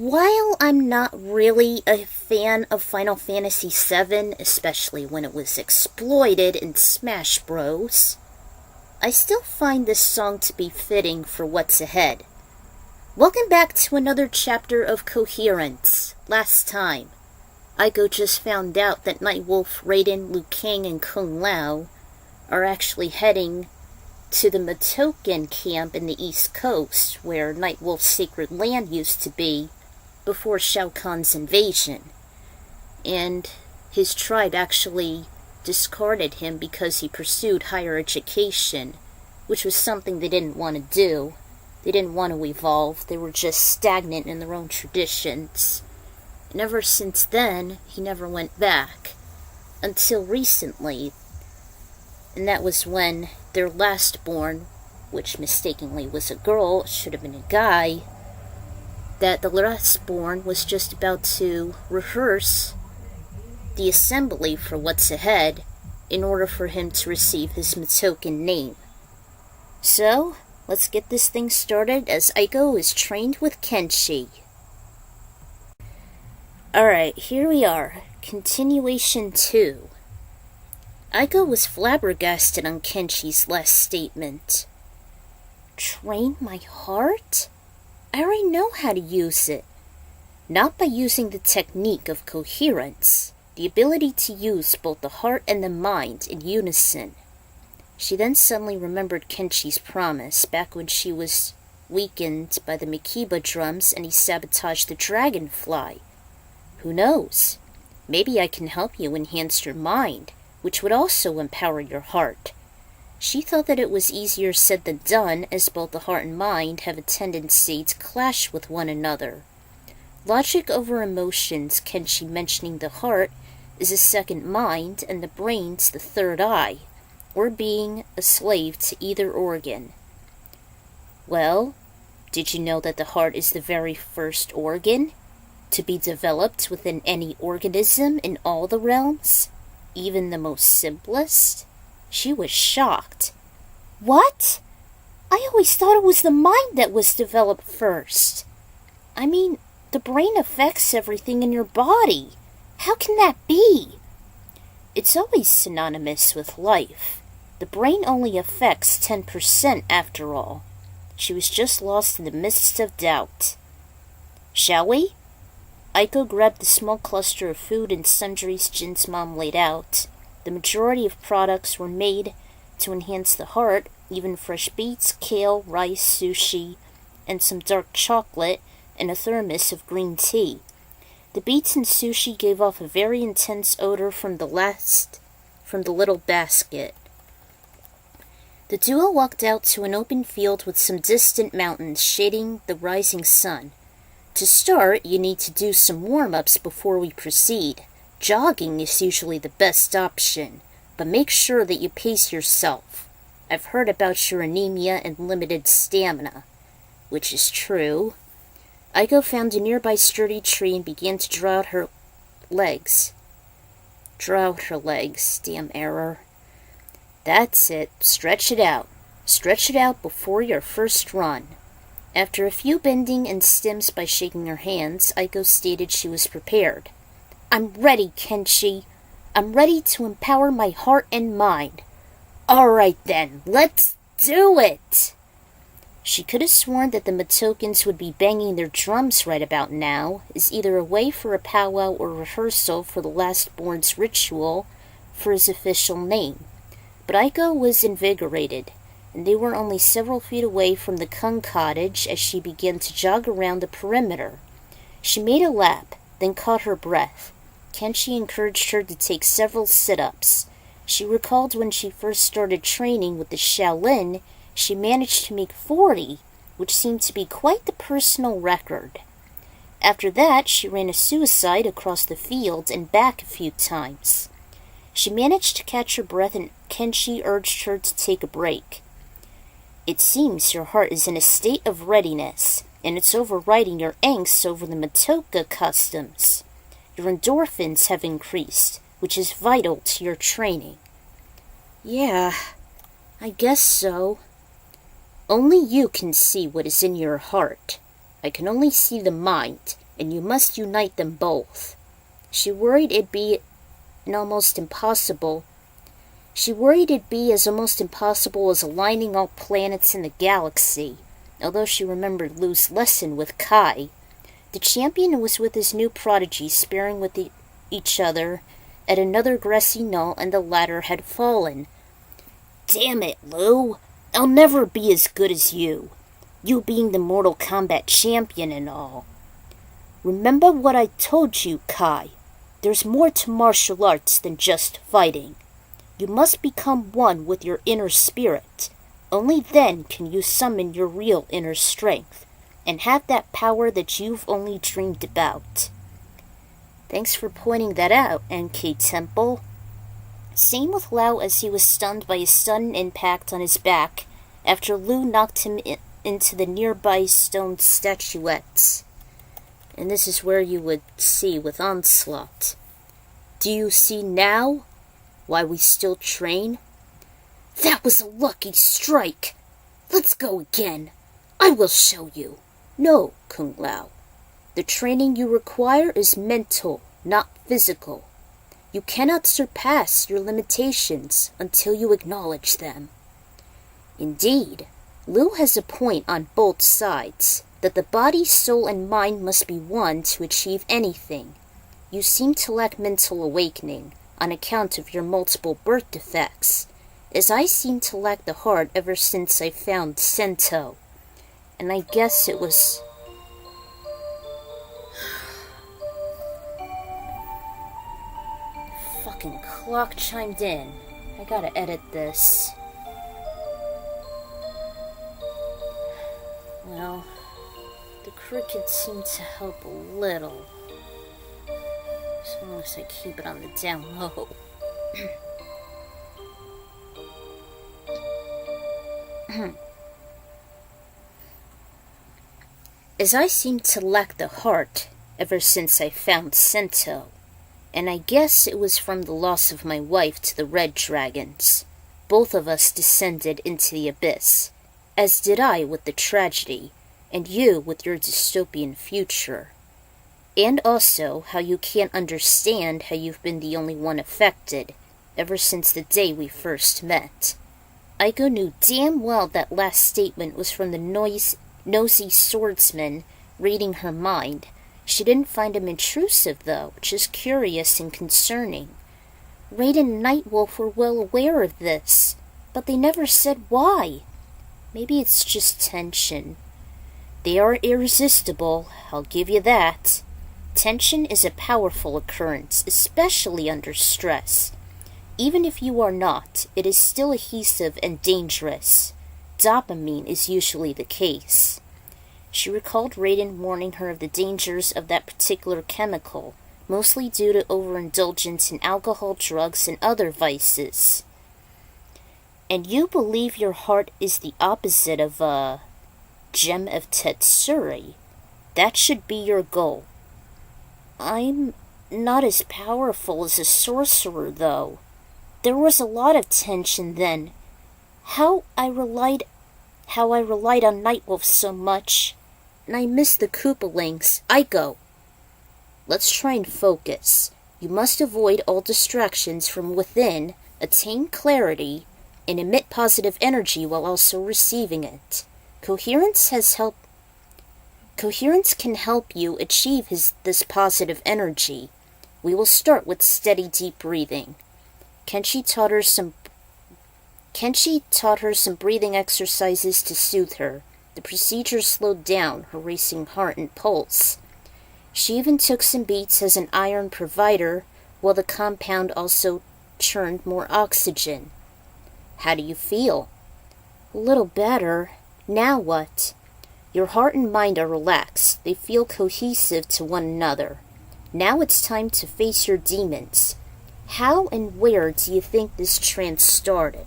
While I'm not really a fan of Final Fantasy VII, especially when it was exploited in Smash Bros., I still find this song to be fitting for what's ahead. Welcome back to another chapter of Koherence. Last time, Aiko just found out that Nightwolf, Raiden, Liu Kang, and Kung Lao are actually heading to the Montanna camp in the East Coast, where Nightwolf's sacred land used to be, before Shao Kahn's invasion, and his tribe actually discarded him because he pursued higher education, which was something they didn't want to do. They didn't want to evolve. They were just stagnant in their own traditions. And ever since then, he never went back. Until recently. And that was when their last born, which mistakenly was a girl, should have been a guy, that the last born was just about to rehearse the assembly for what's ahead in order for him to receive his Matoken name. So, let's get this thing started as Aiko is trained with Kenshi. Alright, here we are. Continuation 2. Aiko was flabbergasted on Kenshi's last statement. Train my heart? I already know how to use it. Not by using the technique of coherence, the ability to use both the heart and the mind in unison. She then suddenly remembered Kenshi's promise back when she was weakened by the Mikiba drums and he sabotaged the dragonfly. Who knows? Maybe I can help you enhance your mind, which would also empower your heart. She thought that it was easier said than done, as both the heart and mind have a tendency to clash with one another. Logic over emotions, Kenshi mentioning the heart is a second mind and the brain's the third eye, or being a slave to either organ. Well, did you know that the heart is the very first organ to be developed within any organism in all the realms, even the most simplest? She was shocked. What? I always thought it was the mind that was developed first. I mean, the brain affects everything in your body. How can that be? It's always synonymous with life. The brain only affects 10% after all. She was just lost in the mist of doubt. Shall we? Aiko grabbed the small cluster of food and sundries Jin's mom laid out. The majority of products were made to enhance the heart, even fresh beets, kale, rice, sushi, and some dark chocolate, and a thermos of green tea. The beets and sushi gave off a very intense odor from the little basket. The duo walked out to an open field with some distant mountains shading the rising sun. To start, you need to do some warm-ups before we proceed. Jogging is usually the best option, but make sure that you pace yourself. I've heard about your anemia and limited stamina, which is true. Aiko found a nearby sturdy tree and began to draw out her legs. Damn error. That's it. Stretch it out. Stretch it out before your first run. After a few bending and stims by shaking her hands, Aiko stated she was prepared. I'm ready, Kenshi. I'm ready to empower my heart and mind. All right then, let's do it! She could have sworn that the Matokens would be banging their drums right about now, as either a way for a powwow or rehearsal for the last-born's ritual for his official name. But Aiko was invigorated, and they were only several feet away from the Kung cottage as she began to jog around the perimeter. She made a lap, then caught her breath. Kenshi encouraged her to take several sit-ups. She recalled when she first started training with the Shaolin, she managed to make 40, which seemed to be quite the personal record. After that, she ran a suicide across the field and back a few times. She managed to catch her breath and Kenshi urged her to take a break. It seems your heart is in a state of readiness, and it's overriding your angst over the Matoka customs. Your endorphins have increased, which is vital to your training. Yeah, I guess so. Only you can see what is in your heart. I can only see the mind, and you must unite them both. She worried it'd be almost impossible as aligning all planets in the galaxy, although she remembered Lu's lesson with Kai. The champion was with his new prodigy sparring with each other at another grassy knoll, and the latter had fallen. Damn it, Lu! I'll never be as good as you being the Mortal Kombat champion and all. Remember what I told you, Kai. There's more to martial arts than just fighting. You must become one with your inner spirit. Only then can you summon your real inner strength, and have that power that you've only dreamed about. Thanks for pointing that out, NK Temple. Same with Lao as he was stunned by a sudden impact on his back after Lu knocked him into the nearby stone statuettes. And this is where you would see with Onslaught. Do you see now why we still train? That was a lucky strike. Let's go again. I will show you. No, Kung Lao. The training you require is mental, not physical. You cannot surpass your limitations until you acknowledge them. Indeed, Lu has a point on both sides, that the body, soul, and mind must be one to achieve anything. You seem to lack mental awakening on account of your multiple birth defects, as I seem to lack the heart ever since I found Sento. And I guess it was... Fucking clock chimed in. I gotta edit this. Well, the cricket seemed to help a little. As long as I keep it on the down low. As I seem to lack the heart ever since I found Sento, and I guess it was from the loss of my wife to the Red Dragons. Both of us descended into the abyss, as did I with the tragedy, and you with your dystopian future. And also how you can't understand how you've been the only one affected, ever since the day we first met. Aiko knew damn well that last statement was from the nosy swordsman reading her mind. She didn't find him intrusive, though, just curious and concerning. Raiden and Nightwolf were well aware of this, but they never said why. Maybe it's just tension. They are irresistible, I'll give you that. Tension is a powerful occurrence, especially under stress. Even if you are not, it is still adhesive and dangerous. Dopamine is usually the case. She recalled Raiden warning her of the dangers of that particular chemical, mostly due to overindulgence in alcohol, drugs, and other vices. And you believe your heart is the opposite of a gem of Tetsuri. That should be your goal. I'm not as powerful as a sorcerer, though. There was a lot of tension then. How I relied on Nightwolf so much, and I missed the Koopalings. Aiko. Let's try and focus. You must avoid all distractions from within, attain clarity, and emit positive energy while also receiving it. Coherence can help you achieve this positive energy. We will start with steady deep breathing. Kenshi taught her some breathing exercises to soothe her. The procedure slowed down her racing heart and pulse. She even took some beats as an iron provider, while the compound also churned more oxygen. How do you feel? A little better. Now what? Your heart and mind are relaxed. They feel cohesive to one another. Now it's time to face your demons. How and where do you think this trance started?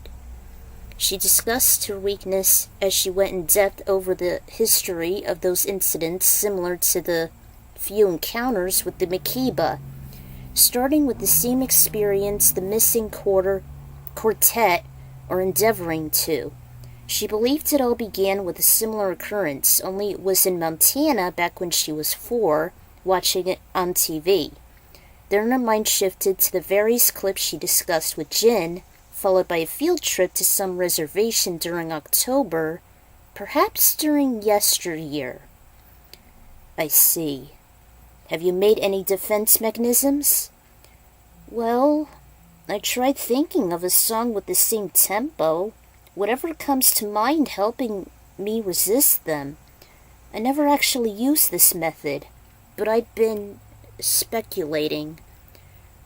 She discussed her weakness as she went in depth over the history of those incidents similar to the few encounters with the Makiba, starting with the same experience the missing quartet are endeavoring to. She believed it all began with a similar occurrence, only it was in Montanna back when she was 4, watching it on TV. Then her mind shifted to the various clips she discussed with Jin, followed by a field trip to some reservation during October, perhaps during yesteryear. I see. Have you made any defense mechanisms? Well, I tried thinking of a song with the same tempo, whatever comes to mind helping me resist them. I never actually used this method, but I'd been speculating.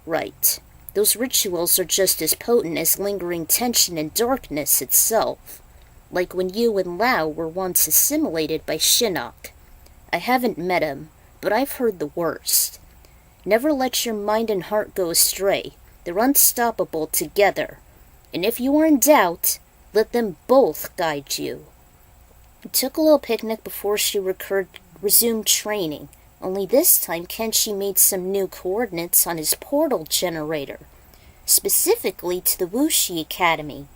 Right. Those rituals are just as potent as lingering tension and darkness itself, like when you and Lao were once assimilated by Shinnok. I haven't met him, but I've heard the worst. Never let your mind and heart go astray. They're unstoppable together. And if you are in doubt, let them both guide you. It took a little picnic before she resumed training. Only this time Kenshi made some new coordinates on his portal generator, specifically to the Wu Shi Academy.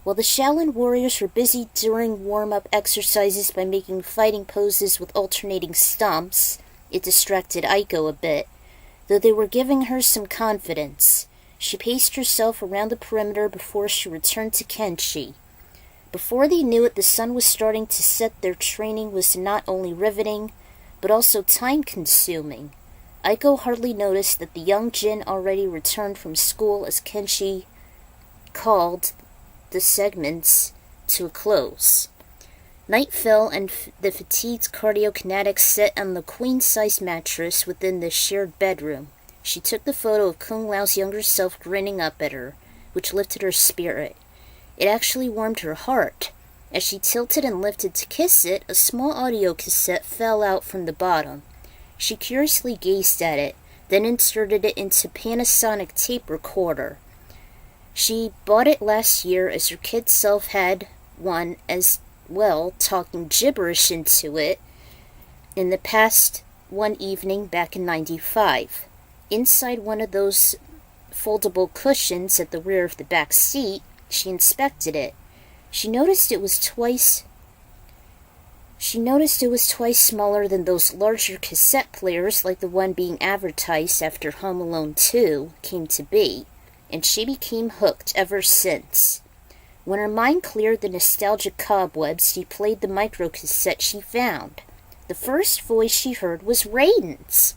While the Shaolin warriors were busy during warm-up exercises by making fighting poses with alternating stomps, it distracted Aiko a bit, though they were giving her some confidence. She paced herself around the perimeter before she returned to Kenshi. Before they knew it, the sun was starting to set. Their training was not only riveting, but also time-consuming. Aiko hardly noticed that the young Jin already returned from school as Kenshi called the segments to a close. Night fell and the fatigued cardiokinetic sat on the queen-size mattress within the shared bedroom. She took the photo of Kung Lao's younger self grinning up at her, which lifted her spirit. It actually warmed her heart. As she tilted and lifted to kiss it, a small audio cassette fell out from the bottom. She curiously gazed at it, then inserted it into Panasonic tape recorder. She bought it last year as her kid self had one as well, talking gibberish into it in the past one evening back in '95. Inside one of those foldable cushions at the rear of the back seat, she inspected it. She noticed it was twice smaller than those larger cassette players like the one being advertised after Home Alone 2 came to be, and she became hooked ever since. When her mind cleared the nostalgic cobwebs, she played the microcassette she found. The first voice she heard was Raiden's.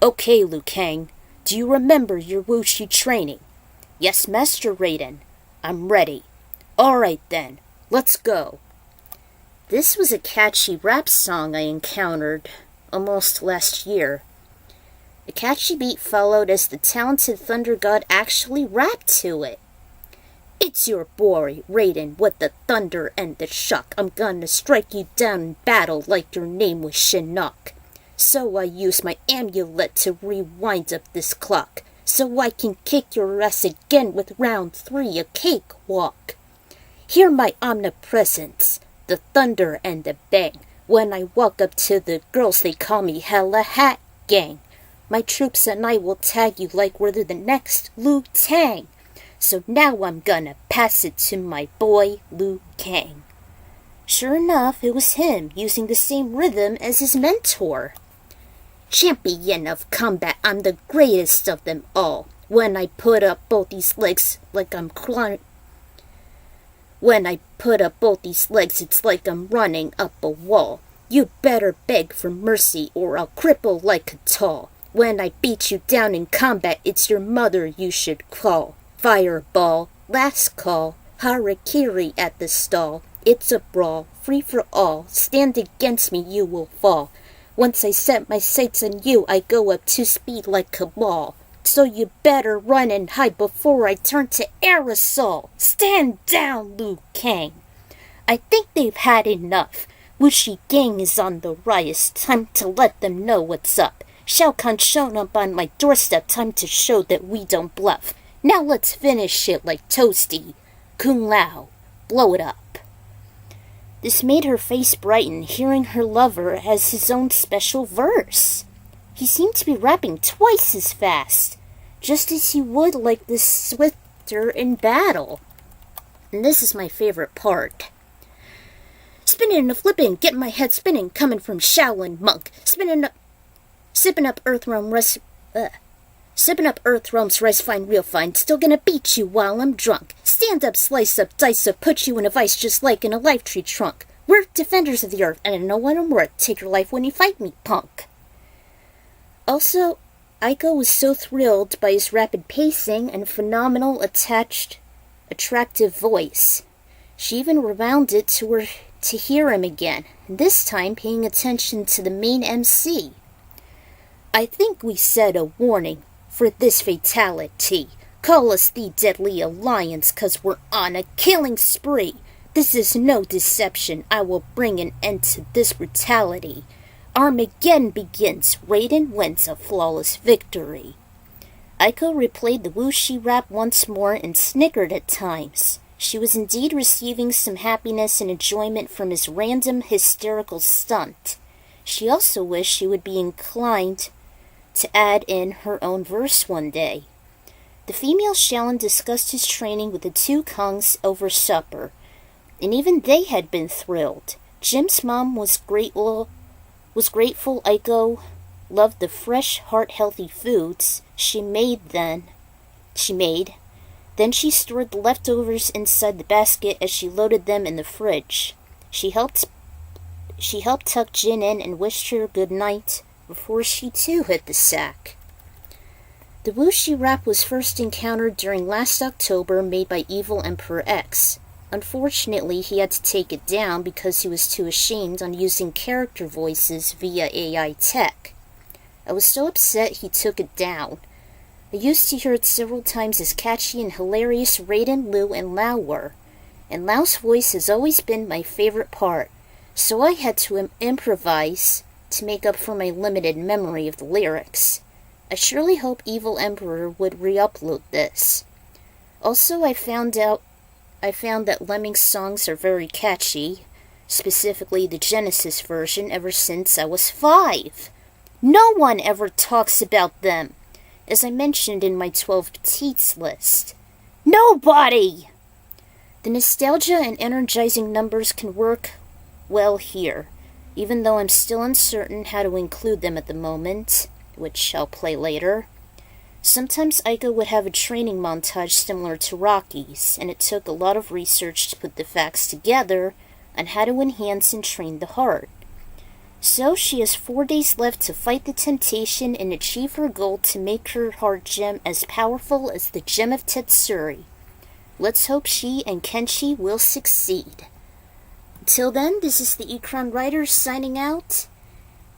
"Okay, Liu Kang, do you remember your Wu Shi training?" "Yes, Master Raiden. I'm ready." "All right then, let's go." This was a catchy rap song I encountered almost last year. A catchy beat followed as the talented Thunder God actually rapped to it. "It's your boy, Raiden, with the thunder and the shock. I'm gonna strike you down in battle like your name was Shinnok. So I use my amulet to rewind up this clock, so I can kick your ass again with round 3, a cakewalk. Hear my omnipresence, the thunder and the bang. When I walk up to the girls, they call me Hella Hat Gang. My troops and I will tag you like we're the next Liu Tang. So now I'm gonna pass it to my boy, Liu Kang." Sure enough, it was him, using the same rhythm as his mentor. "Champion of combat, I'm the greatest of them all. When I put up both these legs, it's like I'm running up a wall. You better beg for mercy or I'll cripple like a tall. When I beat you down in combat, it's your mother you should call. Fireball, last call, harakiri at the stall. It's a brawl, free for all. Stand against me, you will fall. Once I set my sights on you, I go up to speed like a ball. So you better run and hide before I turn to aerosol. Stand down, Liu Kang. I think they've had enough. Wu Shi gang is on the rise. Time to let them know what's up. Shao Kahn shown up on my doorstep. Time to show that we don't bluff. Now let's finish it like Toasty. Kung Lao, blow it up. This made her face brighten, hearing her lover as his own special verse. He seemed to be rapping twice as fast, just as he would like the swifter in battle. And this is my favorite part. Spinning and flipping, getting my head spinning, coming from Shaolin monk. Sipping up earthworms, rice fine, real fine. Still gonna beat you while I'm drunk. Stand up, slice up, dice up, put you in a vice just like in a life tree trunk. We're defenders of the earth, and I know what I'm worth. Take your life when you fight me, punk. Also, Aiko was so thrilled by his rapid pacing and phenomenal attractive voice. She even rewound it to hear him again, this time paying attention to the main MC. I think we said a warning for this fatality. Call us the Deadly Alliance, 'cause we're on a killing spree. This is no deception. I will bring an end to this brutality. Armageddon begins. Raiden wins a flawless victory. Aiko replayed the Wu Shi Rap once more and snickered at times. She was indeed receiving some happiness and enjoyment from his random hysterical stunt. She also wished she would be inclined to add in her own verse one day. The female Shaolin discussed his training with the two Kangs over supper, and even they had been thrilled. Jim's mom was grateful Aiko loved the fresh, heart-healthy foods she made. Then she stored the leftovers inside the basket as she loaded them in the fridge. She helped tuck Jin in and wished her good night before she too hit the sack. The Wu Shi Rap was first encountered during last October, made by Evil Emperor X. Unfortunately, he had to take it down because he was too ashamed on using character voices via AI tech. I was so upset he took it down. I used to hear it several times as catchy and hilarious Raiden, Liu, and Lao were, and Lao's voice has always been my favorite part, so I had to improvise to make up for my limited memory of the lyrics. I surely hope Evil Emperor would re-upload this. Also, I found that Lemmings songs are very catchy, specifically the Genesis version, ever since I was 5. No one ever talks about them, as I mentioned in my 12 Petites list. Nobody! The nostalgia and energizing numbers can work well here, even though I'm still uncertain how to include them at the moment, which I'll play later. Sometimes Aiko would have a training montage similar to Rocky's, and it took a lot of research to put the facts together on how to enhance and train the heart. So she has 4 days left to fight the temptation and achieve her goal to make her heart gem as powerful as the gem of Tetsuri. Let's hope she and Kenshi will succeed. Until then, this is the Ikran Writer signing out,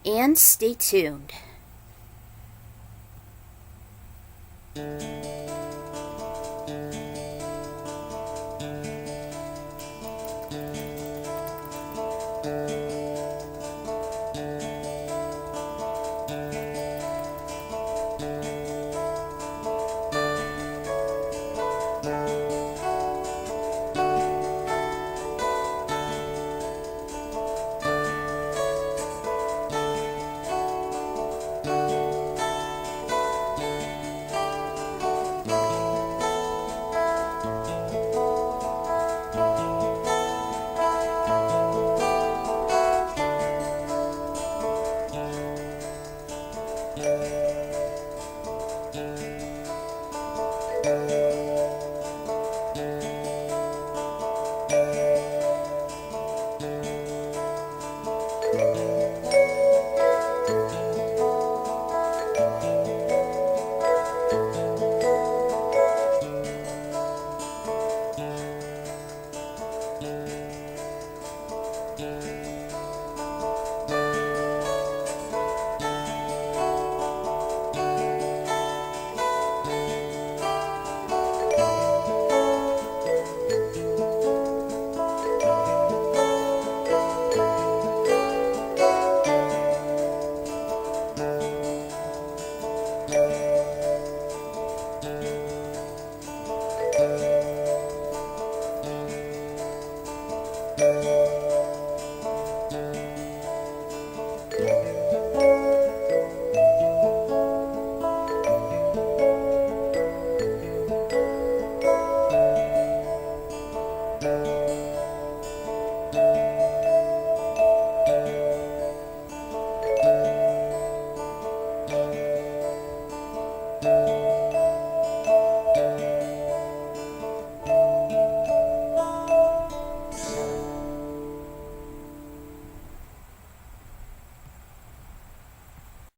and stay tuned.